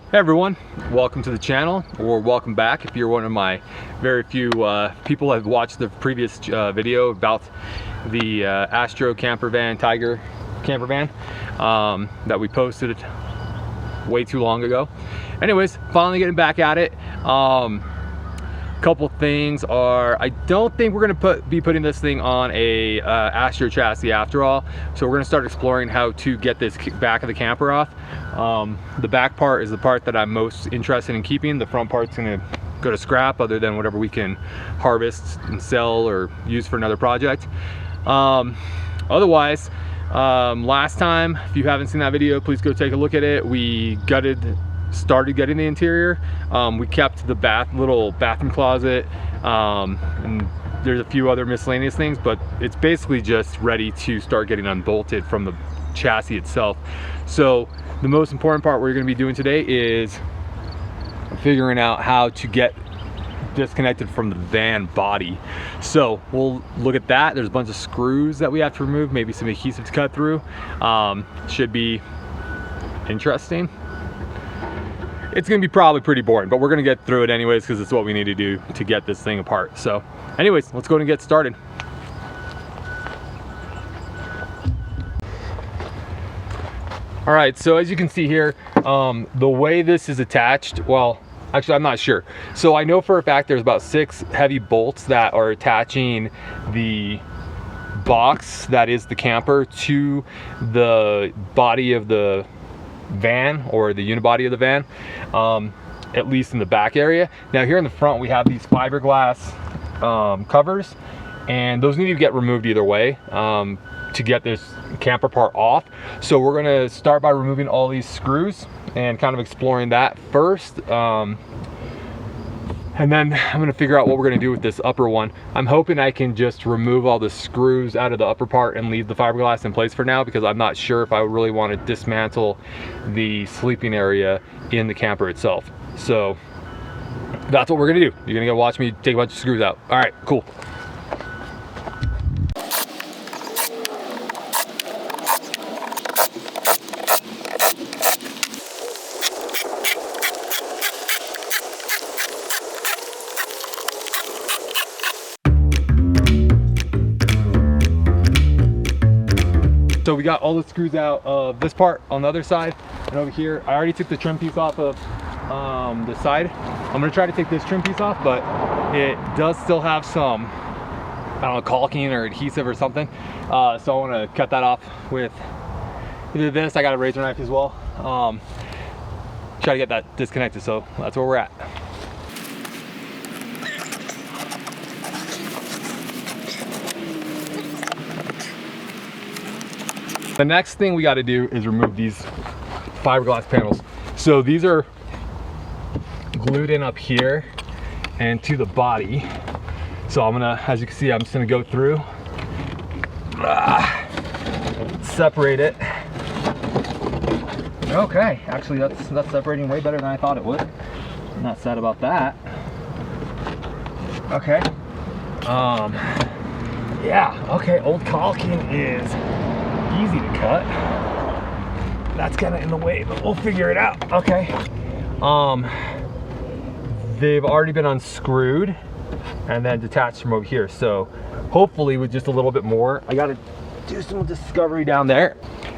Hey everyone, welcome to the channel, or welcome back if you're one of my very few people that have watched the previous video about the Astro camper van, Tiger camper van that we posted way too long ago. Anyways, finally getting back at it. Couple things are, I don't think we're gonna be putting this thing on a Astro chassis after all, so we're gonna start exploring how to get this back of the camper off. The back part is the part that I'm most interested in keeping. The front part's gonna go to scrap, other than whatever we can harvest and sell or use for another project. Otherwise, last time, if you haven't seen that video, please go take a look at it. We started getting the interior. We kept the little bathroom closet, and there's a few other miscellaneous things, but it's basically just ready to start getting unbolted from the chassis itself. So the most important part we're going to be doing today is figuring out how to get disconnected from the van body. So we'll look at that. There's a bunch of screws that we have to remove, maybe some adhesive to cut through. Should be interesting. It's gonna be probably pretty boring, but we're gonna get through it anyways because it's what we need to do to get this thing apart. So anyways, let's go ahead and get started. All right, so as you can see here, the way this is attached, well, actually I'm not sure. So I know for a fact there's about 6 heavy bolts that are attaching the box that is the camper to the body of the van, or the unibody of the van, at least in the back area. Now here in the front we have these fiberglass covers, and those need to get removed either way to get this camper part off. So we're gonna start by removing all these screws and kind of exploring that first, and then I'm gonna figure out what we're gonna do with this upper one. I'm hoping I can just remove all the screws out of the upper part and leave the fiberglass in place for now, because I'm not sure if I really want to dismantle the sleeping area in the camper itself. So that's what we're gonna do. You're gonna go watch me take a bunch of screws out. All right, cool. So we got all the screws out of this part on the other side, and over here I already took the trim piece off of the side. I'm gonna try to take this trim piece off, but it does still have some, I don't know, caulking or adhesive or something. So I want to cut that off with either this. I got a razor knife as well. Try to get that disconnected. So that's where we're at. The next thing we got to do is remove these fiberglass panels. So these are glued in up here and to the body. So I'm gonna, as you can see, I'm just gonna go through, separate it. Okay, actually that's separating way better than I thought it would. I'm not sad about that. Okay. Yeah, okay, old caulking is easy to cut. That's kind of in the way, but we'll figure it out. Okay. They've already been unscrewed and then detached from over here. So hopefully with just a little bit more, I gotta do some discovery down there.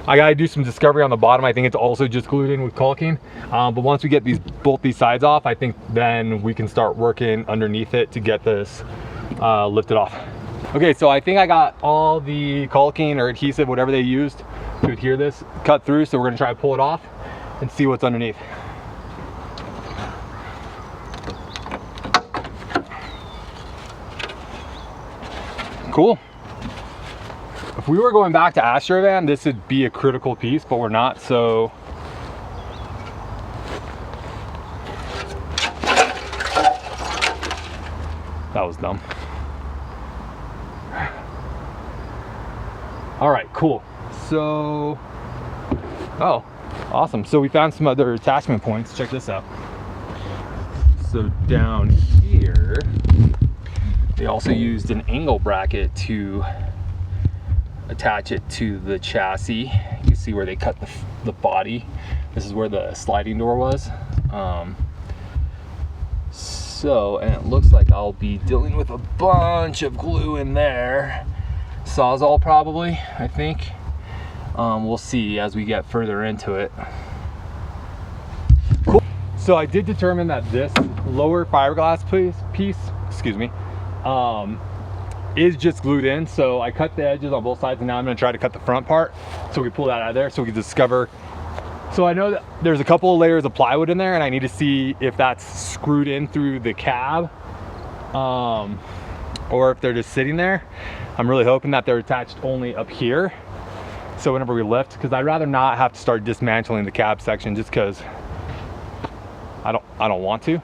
I gotta do some discovery on the bottom. I think it's also just glued in with caulking. But once we get both these sides off, I think then we can start working underneath it to get this lifted off. Okay, so I think I got all the caulking or adhesive, whatever they used to adhere this, cut through. So we're gonna try to pull it off and see what's underneath. Cool. If we were going back to Astrovan, this would be a critical piece, but we're not, so. That was dumb. All right, cool. So, oh, awesome. So we found some other attachment points. Check this out. So down here, they also used an angle bracket to attach it to the chassis. You see where they cut the body. This is where the sliding door was. So, and it looks like I'll be dealing with a bunch of glue in there. Sawzall probably, I think. We'll see as we get further into it. Cool. So I did determine that this lower fiberglass piece, excuse me, is just glued in. So I cut the edges on both sides, and now I'm gonna try to cut the front part so we pull that out of there so we can discover. So I know that there's a couple of layers of plywood in there, and I need to see if that's screwed in through the cab, or if they're just sitting there. I'm really hoping that they're attached only up here. So whenever we lift, because I'd rather not have to start dismantling the cab section just because I don't want to.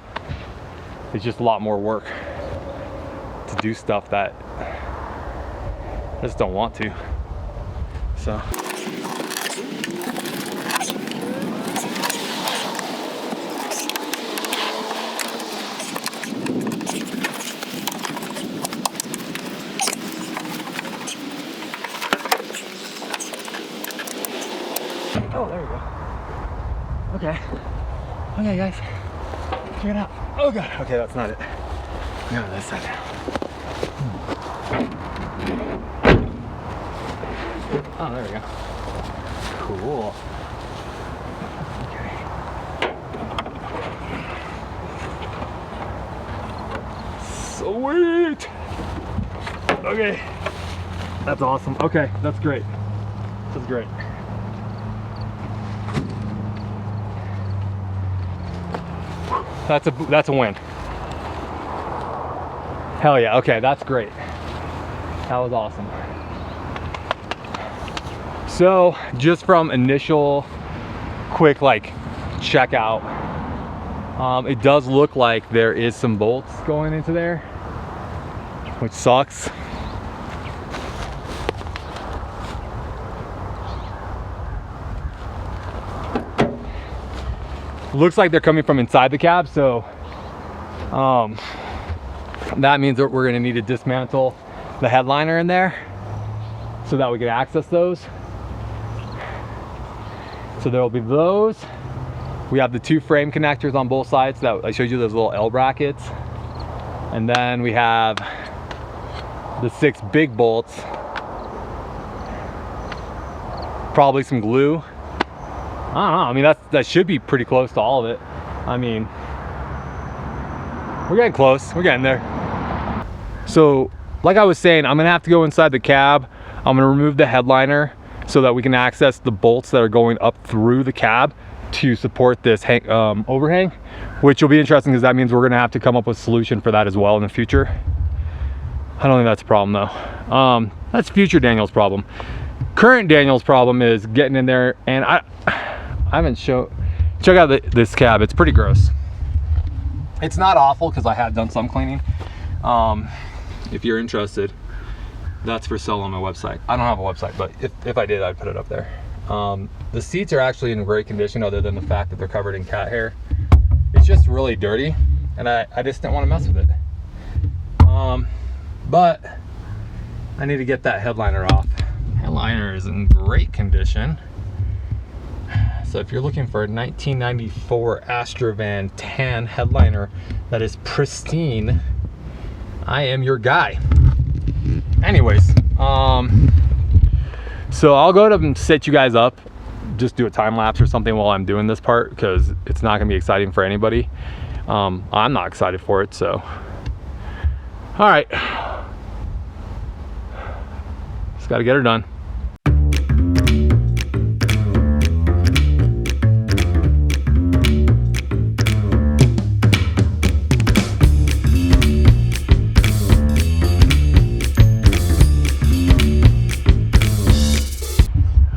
It's just a lot more work to do stuff that I just don't want to. So. Oh, there we go. Okay. Okay, guys. Check it out. Oh, God. Okay, that's not it. No, this side now. Oh, there we go. Cool. Okay. Sweet. Okay. That's awesome. Okay, that's great. That's great. That's a win. Hell yeah. Okay, that's great. That was awesome. So just from initial quick like checkout, it does look like there is some bolts going into there, which sucks. Looks like they're coming from inside the cab, so that means that we're going to need to dismantle the headliner in there so that we can access those. So there will be those. We have the two frame connectors on both sides that I showed you, those little L brackets, and then we have the 6 big bolts, probably some glue. I don't know. I mean, that should be pretty close to all of it. I mean, we're getting close. We're getting there. So, like I was saying, I'm gonna have to go inside the cab. I'm gonna remove the headliner so that we can access the bolts that are going up through the cab to support this overhang, which will be interesting because that means we're gonna have to come up with a solution for that as well in the future. I don't think that's a problem though. That's future Daniel's problem. Current Daniel's problem is getting in there, and I haven't check out this cab. It's pretty gross. It's not awful because I have done some cleaning. If you're interested, that's for sale on my website. I don't have a website, but if I did, I'd put it up there. The seats are actually in great condition other than the fact that they're covered in cat hair. It's just really dirty, and I just didn't want to mess with it. But I need to get that headliner off. Headliner is in great condition. So if you're looking for a 1994 Astrovan tan headliner that is pristine, I am your guy. Anyways, so I'll go to and set you guys up, just do a time lapse or something while I'm doing this part because it's not gonna be exciting for anybody. I'm not excited for it, so. All right, just gotta get her done.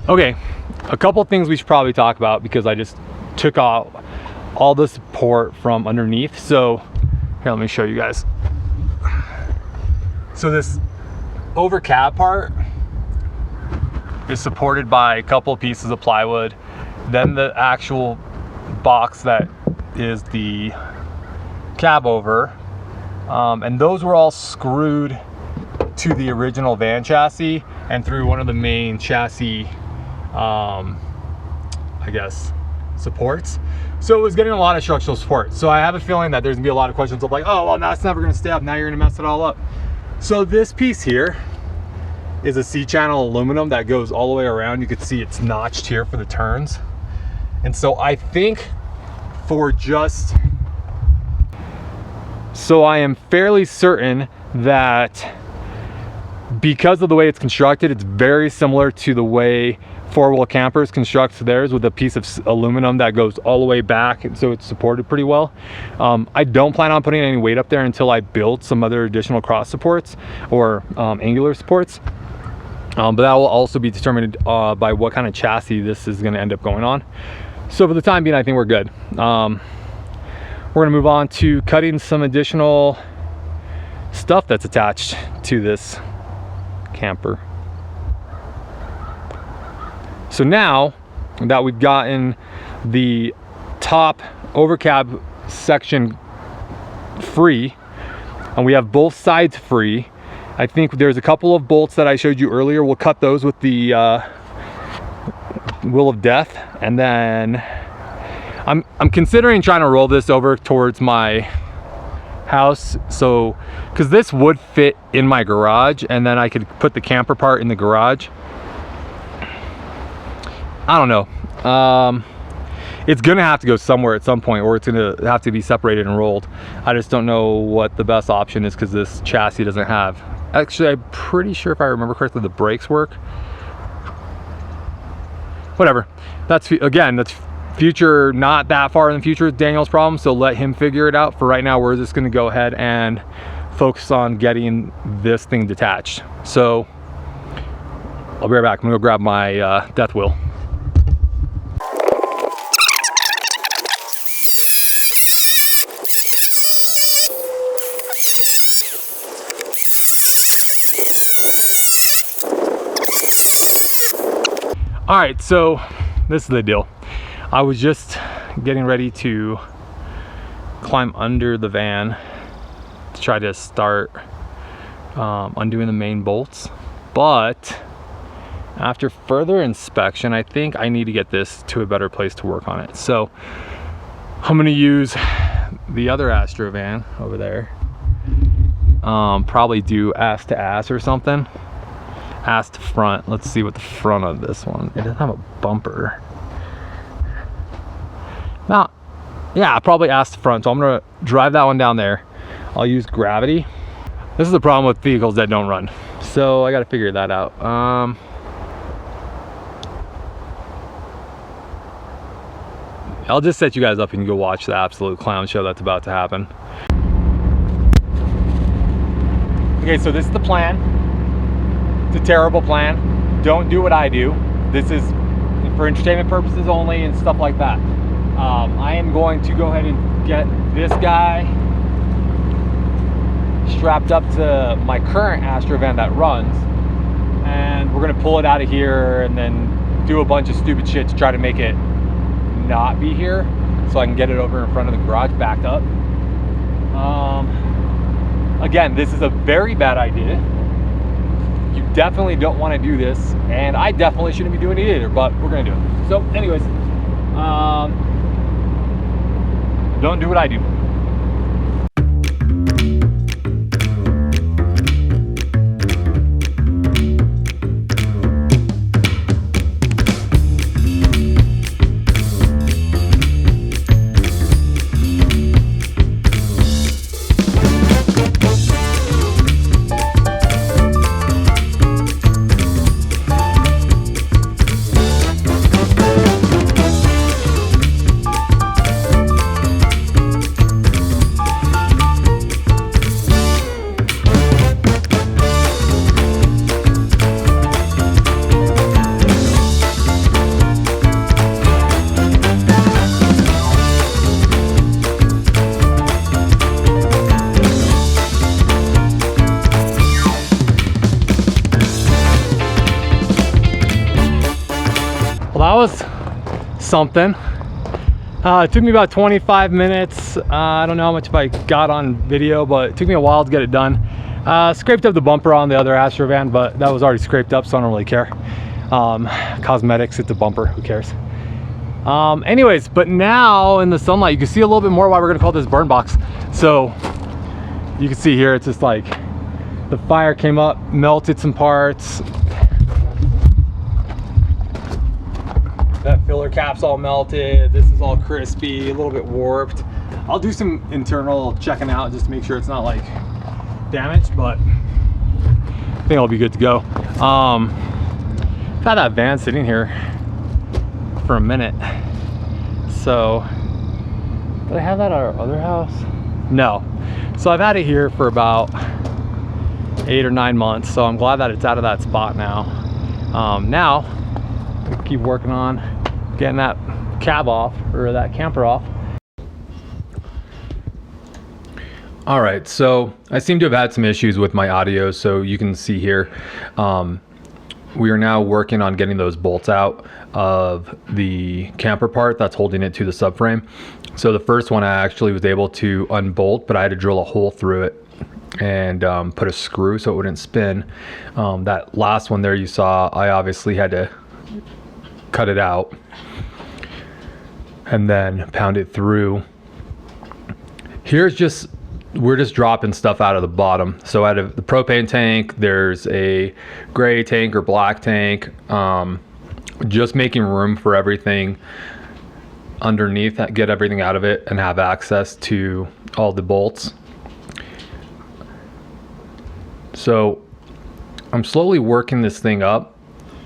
Okay, a couple things we should probably talk about because I just took out all the support from underneath. So here, let me show you guys. So this over cab part is supported by a couple pieces of plywood. Then the actual box that is the cab over, and those were all screwed to the original van chassis and through one of the main chassis I guess supports. So it was getting a lot of structural support. So I have a feeling that there's gonna be a lot of questions of like, oh, well, that's never gonna stay up. Now you're gonna mess it all up. So this piece here is a C-channel aluminum that goes all the way around. You can see it's notched here for the turns. And so I think so I am fairly certain that because of the way it's constructed, it's very similar to the way four-wheel campers construct theirs, with a piece of aluminum that goes all the way back, and so it's supported pretty well. I don't plan on putting any weight up there until I build some other additional cross supports or angular supports. But that will also be determined by what kind of chassis this is going to end up going on. So for the time being, I think we're good. We're going to move on to cutting some additional stuff that's attached to this camper. So now that we've gotten the top overcab section free and we have both sides free, I think there's a couple of bolts that I showed you earlier. We'll cut those with the Wheel of Death, and then I'm considering trying to roll this over towards my house, so because this would fit in my garage, and then I could put the camper part in the garage. I don't know. It's gonna have to go somewhere at some point, or it's gonna have to be separated and rolled. I just don't know what the best option is because this chassis doesn't have. Actually, I'm pretty sure, if I remember correctly, the brakes work. Whatever. That's future, not that far in the future, Daniel's problem, so let him figure it out. For right now, we're just gonna go ahead and focus on getting this thing detached. So I'll be right back. I'm gonna go grab my death wheel. All right, so this is the deal. I was just getting ready to climb under the van to try to start undoing the main bolts, but after further inspection, I think I need to get this to a better place to work on it. So I'm gonna use the other Astro van over there, probably do ass to ass or something. Ass to front. Let's see what the front of this one. It doesn't have a bumper. Now, yeah, probably ass to front. So I'm gonna drive that one down there. I'll use gravity. This is the problem with vehicles that don't run. So I gotta figure that out. I'll just set you guys up and you can go watch the absolute clown show that's about to happen. Okay, so this is the plan. It's a terrible plan. Don't do what I do. This is for entertainment purposes only and stuff like that. I am going to go ahead and get this guy strapped up to my current Astro van that runs, and we're gonna pull it out of here and then do a bunch of stupid shit to try to make it not be here so I can get it over in front of the garage backed up. Again, this is a very bad idea. You definitely don't want to do this, and I definitely shouldn't be doing it either, but we're gonna do it. So anyways, don't do what I do. Well, that was something. It took me about 25 minutes. I don't know how much I got on video, but it took me a while to get it done. Scraped up the bumper on the other Astro van, but that was already scraped up, so I don't really care. Cosmetics, it's a bumper, who cares? Anyways, but now in the sunlight, you can see a little bit more why we're gonna call this burn box. So you can see here, it's just like the fire came up, melted some parts. That filler cap's all melted. This is all crispy, a little bit warped. I'll do some internal checking out just to make sure it's not like damaged, but I think it'll be good to go. I've had that van sitting here for a minute. So, did I have that at our other house? No. So I've had it here for about 8 or 9 months. So I'm glad that it's out of that spot now. Now, we keep working on getting that cab off, or that camper off. All right, so I seem to have had some issues with my audio, so you can see here, we are now working on getting those bolts out of the camper part that's holding it to the subframe. So the first one I actually was able to unbolt, but I had to drill a hole through it and put a screw so it wouldn't spin. That last one there you saw, I obviously had to cut it out and then pound it through. Here's just, we're just dropping stuff out of the bottom. So out of the propane tank, there's a gray tank or black tank. Just making room for everything underneath, get everything out of it and have access to all the bolts. So I'm slowly working this thing up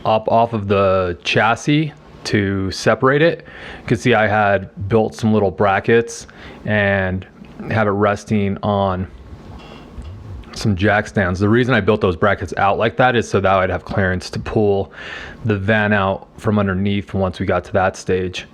off of the chassis to separate it. You can see I had built some little brackets and have it resting on some jack stands. The reason I built those brackets out like that is so that I'd have clearance to pull the van out from underneath once we got to that stage.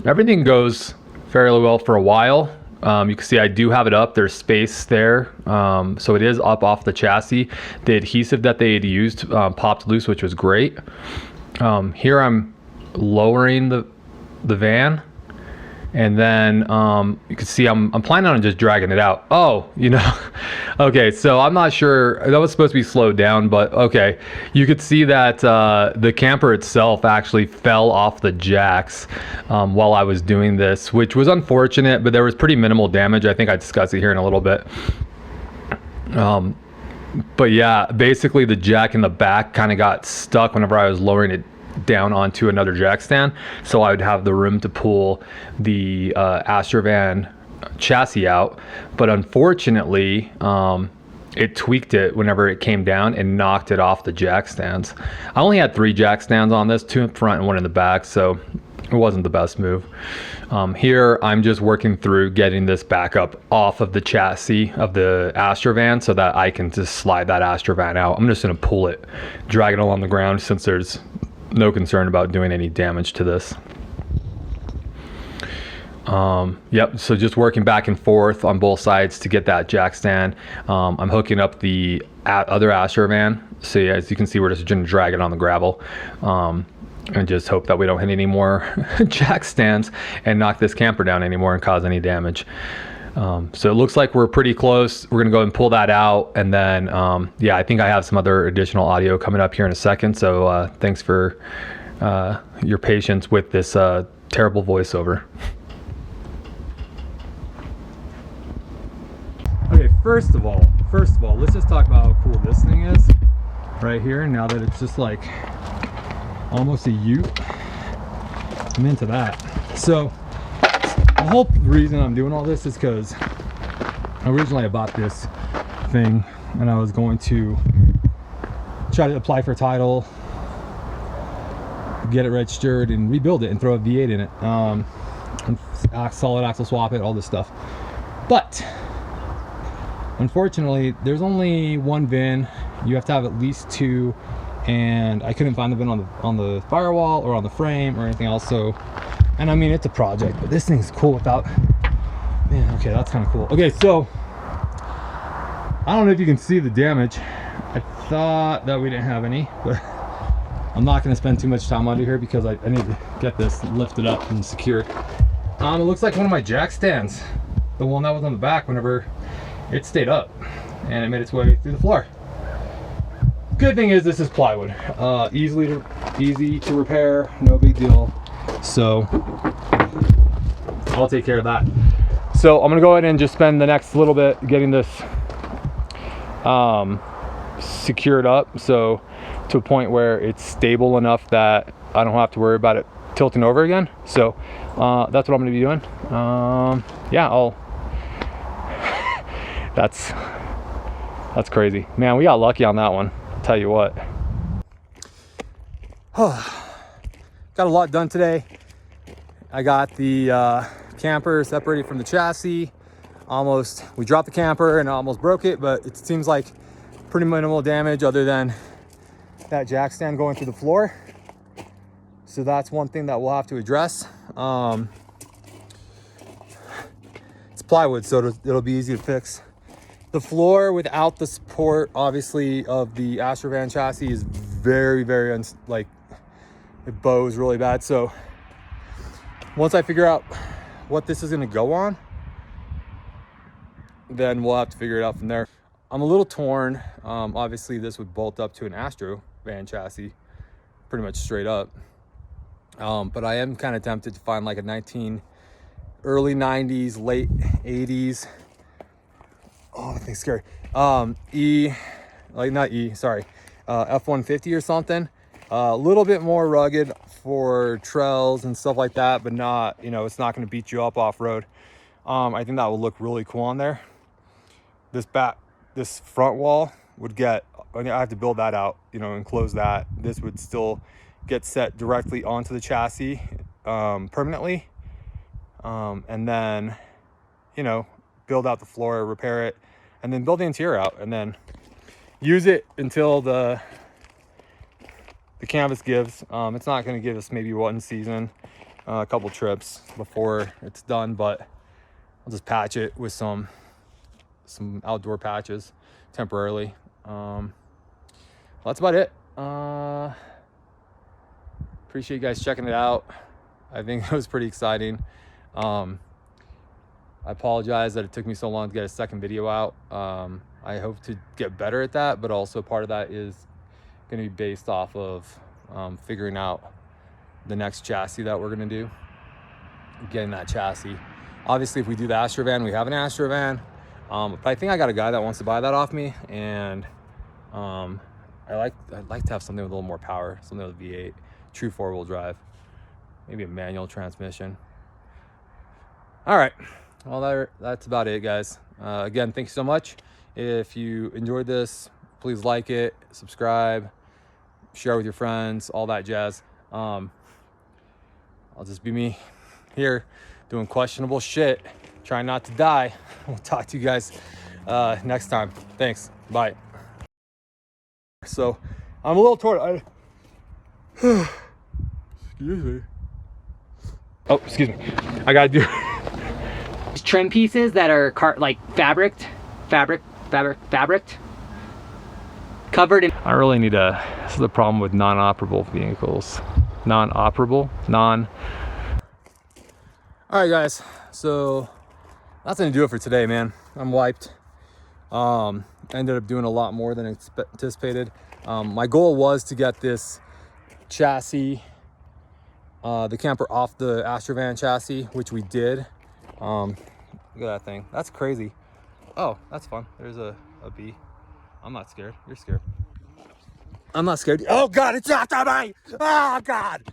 Everything goes fairly well for a while. You can see I do have it up, there's space there, so it is up off the chassis. The adhesive that they had used popped loose, which was great. Here I'm lowering the van, and then you can see I'm planning on just dragging it out. Oh, you know, okay, so I'm not sure, that was supposed to be slowed down, but okay. You could see that the camper itself actually fell off the jacks while I was doing this, which was unfortunate, but there was pretty minimal damage. I think I discuss it here in a little bit. But yeah, basically the jack in the back kind of got stuck whenever I was lowering it down onto another jack stand, so I would have the room to pull the Astrovan chassis out. But unfortunately, it tweaked it whenever it came down and knocked it off the jack stands. I only had 3 jack stands on this, 2 in front and 1 in the back, so it wasn't the best move. Here I'm just working through getting this back up off of the chassis of the Astrovan so that I can just slide that Astrovan out. I'm just going to pull it, drag it along the ground, since there's no concern about doing any damage to this. Yep, so just working back and forth on both sides to get that jack stand. I'm hooking up the other Astrovan, so yeah, as you can see, we're just gonna drag it on the gravel, and just hope that we don't hit any more jack stands and knock this camper down anymore and cause any damage. So it looks like we're pretty close. We're gonna go and pull that out, and then yeah, I think I have some other additional audio coming up here in a second, so thanks for your patience with this terrible voiceover. Okay, first of all, let's just talk about how cool this thing is right here, now that it's just like almost a ute. I'm into that. So the whole reason I'm doing all this is because originally I bought this thing and I was going to try to apply for title, get it registered, and rebuild it and throw a V8 in it, and solid axle swap it, all this stuff. But unfortunately, there's only one VIN. You have to have at least 2, and I couldn't find the VIN on the firewall or on the frame or anything else. So, and I mean, it's a project, but this thing's cool without, man, okay, that's kind of cool. Okay, so I don't know if you can see the damage. I thought that we didn't have any, but I'm not going to spend too much time under here because I need to get this lifted up and secured. It looks like one of my jack stands, the one that was on the back, whenever it stayed up and it made its way through the floor. Good thing is this is plywood, easily to easy to repair, no big deal. So I'll take care of that. So I'm gonna go ahead and just spend the next little bit getting this secured up, so to a point where it's stable enough that I don't have to worry about it tilting over again. So that's what I'm gonna be doing. Yeah, that's crazy, man. We got lucky on that one, I'll tell you what. Got a lot done today. I got the camper separated from the chassis. We dropped the camper and almost broke it, but it seems like pretty minimal damage other than that jack stand going through the floor. So that's one thing that we'll have to address. It's plywood, so it'll be easy to fix. The floor without the support, obviously, of the Astrovan chassis is very, very it bows really bad. So once I figure out what this is gonna go on, then we'll have to figure it out from there. I'm a little torn. Obviously this would bolt up to an Astrovan chassis pretty much straight up. But I am kind of tempted to find like a early 90s, late 80s. Oh, that thing's scary. F-150 or something. A little bit more rugged for trails and stuff like that, but not, it's not going to beat you up off-road. I think that will look really cool on there. This front wall would I have to build that out, and close that. This would still get set directly onto the chassis permanently. And then, build out the floor, repair it, and then build the interior out, and then use it until the canvas gives. It's not going to give us maybe one season, a couple trips before it's done, but I'll just patch it with some outdoor patches temporarily. Well, that's about it. Appreciate you guys checking it out. I think it was pretty exciting. I apologize that it took me so long to get a second video out. I hope to get better at that, but also part of that is going to be based off of figuring out the next chassis that we're going to do, getting that chassis. Obviously, if we do the Astrovan, we have an Astrovan, but I think I got a guy that wants to buy that off me, and I'd like to have something with a little more power, something with a V8, true four-wheel drive, maybe a manual transmission. All right, well, that's about it, guys. Again, thank you so much. If you enjoyed this, please like it, subscribe, share with your friends, all that jazz. I'll just be me here doing questionable shit, trying not to die. We'll talk to you guys next time. Thanks. Bye. So I'm a little torn. Excuse me. Oh, excuse me. I gotta do trim pieces that are fabric covered in. I really need this is the problem with non-operable vehicles. All right, guys, so that's gonna do it for today, man. I'm wiped. Ended up doing a lot more than anticipated. My goal was to get this chassis, the camper, off the Astrovan chassis, which we did. Look at that thing. That's crazy. Oh, that's fun. There's a bee. I'm not scared. You're scared. I'm not scared. Oh God, it's after me! Oh God!